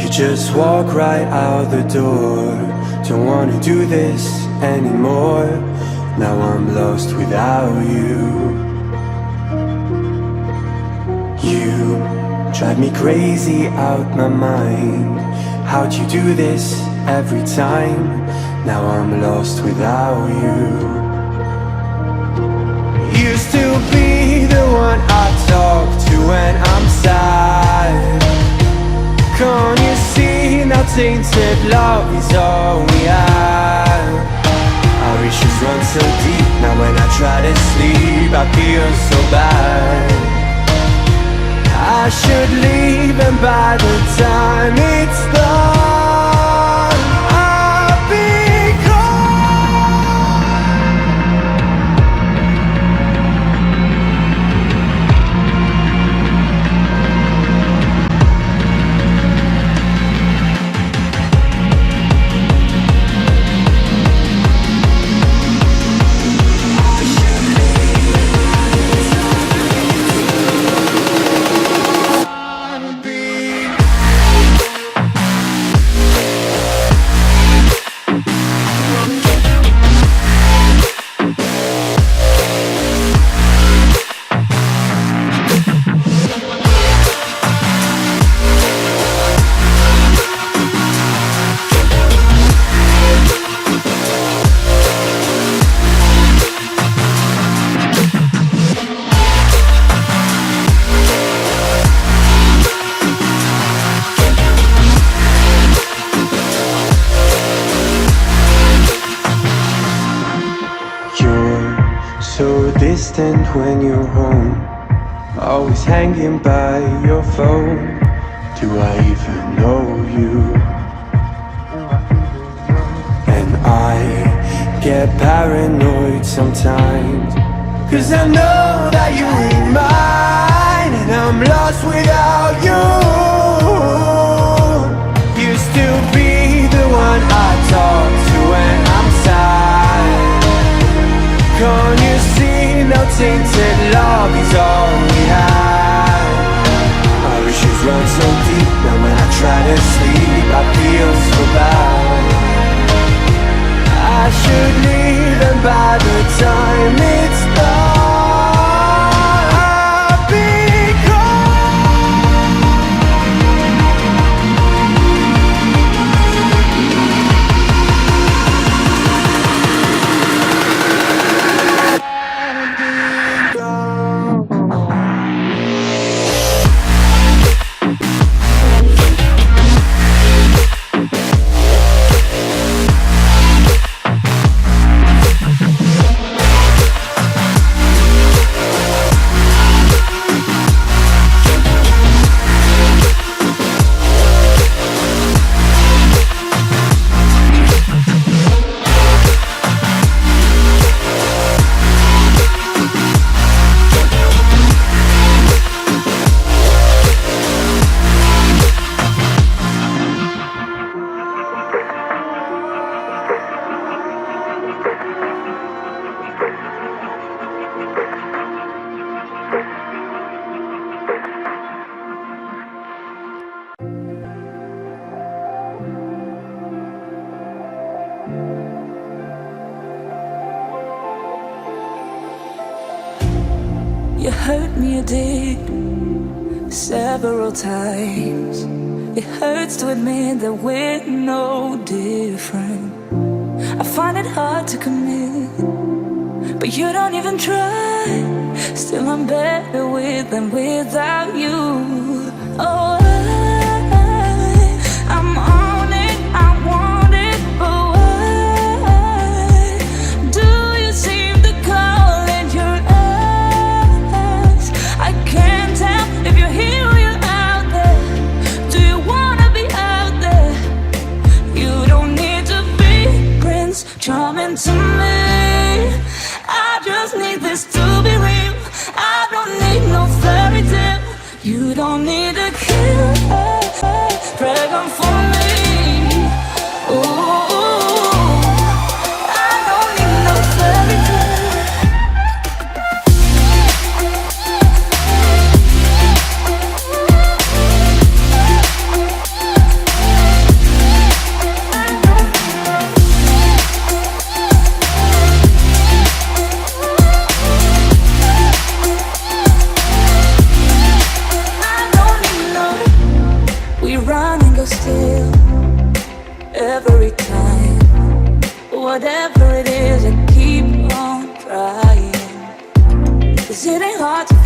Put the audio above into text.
You just walk right out the door. Don't wanna do this anymore. Now I'm lost without you. You drive me crazy out my mind. How'd you do this every time? Now I'm lost without you. Used to be the one I talk to when I'm sad. Can't you see now tainted love is all we have? Our issues run so deep. Now when I try to sleep I feel so bad. I should leave, and by the time it's done I'll be gone. Distant when you're home, always hanging by your phone. Do I even know you? And I get paranoid sometimes, 'cause I know that you ain't mine, and I'm lost without you. Used to be the one I talk to when I'm sad. Can't you see now tainted love is all we have? Our issues run so deep. Now when I try to sleep I feel so bad. I should leave, and by the time it's done I'll be You hurt me, you did, several times. It hurts to admit that we're no different. I find it hard to commit, but you don't even try. Still I'm better with than without you. Oh, I'm on it, I want it, but why do you seem to call in your eyes? I can't tell if you're here or you're out there. Do you wanna be out there? You don't need to be Prince Charming to me. I just need this to be real. I don't need no fairy tale. You don't need a kill, pregnant for me. Ooh, I don't need no fairy tale. whatever it is, I keep on trying. 'Cause it ain't hard to forget.